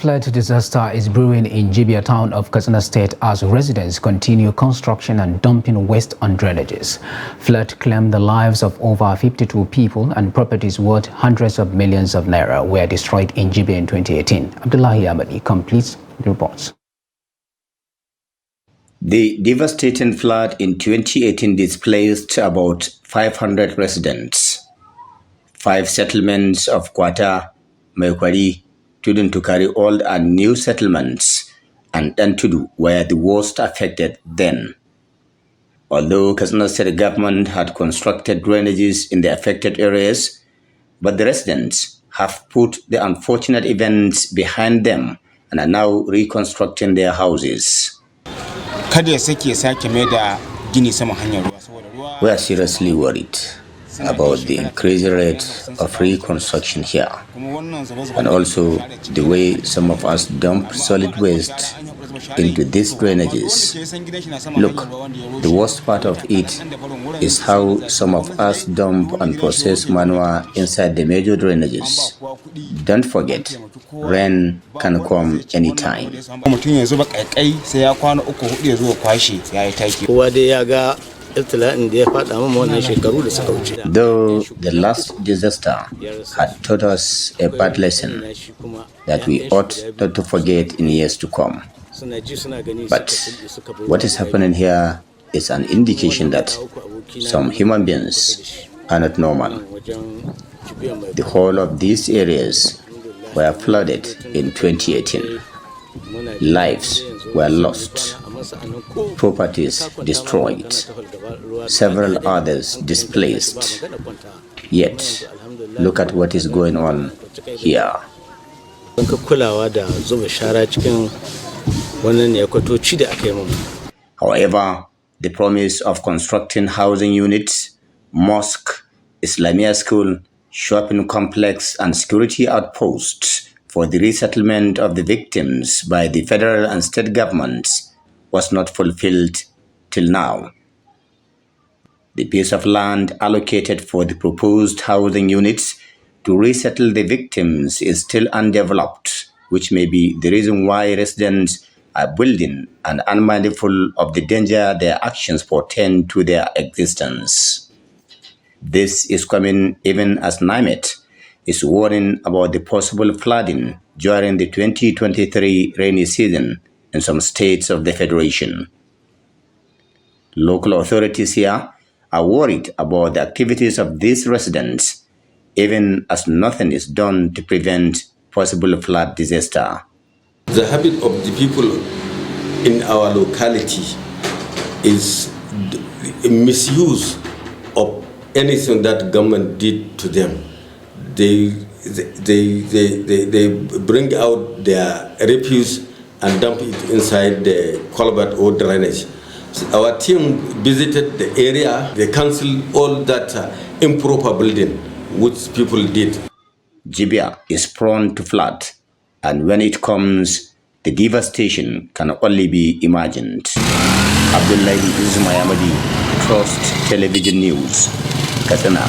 flood disaster is brewing in Jibia town of Katsina State as residents continue construction and dumping waste on drainages. Flood claimed the lives of over 52 people and properties worth hundreds of millions of naira were destroyed in Jibia in 2018. Abdullahi Amadi completes the reports. The devastating flood in 2018 displaced about 500 residents. 5 settlements of Kwata, Mekwari, Tudun to carry old and new settlements, and Dantudu were the worst affected then. Although Katsina State government had constructed drainages in the affected areas, but the residents have put the unfortunate events behind them and are now reconstructing their houses. We are seriously worried about the increasing rate of reconstruction here, and also the way some of us dump solid waste into these drainages. Look, the worst part of it is how some of us dump and process manure inside the major drainages. Don't forget, rain can come anytime. Though the last disaster had taught us a bad lesson that we ought not to forget in years to come. But what is happening here is an indication that some human beings are not normal. The whole of these areas were flooded in 2018. Lives were lost, properties destroyed, several others displaced. Yet, look at what is going on here. However, the promise of constructing housing units, mosque, Islamia school, shopping complex, and security outposts for the resettlement of the victims by the federal and state governments was not fulfilled till now. The piece of land allocated for the proposed housing units to resettle the victims is still undeveloped, which may be the reason why residents are building and unmindful of the danger their actions portend to their existence. This is coming even as NIMET is warning about the possible flooding during the 2023 rainy season in some states of the Federation. Local authorities here are worried about the activities of these residents, even as nothing is done to prevent possible flood disaster. The habit of the people in our locality is misuse of anything that government did to them. They bring out their refuse and dump it inside the culvert or drainage. So our team visited the area. They canceled all that improper building which people did. Jibia is prone to flood, and when it comes, the devastation can only be imagined. Abdullahi Amadi, Trust Television News, Katsina.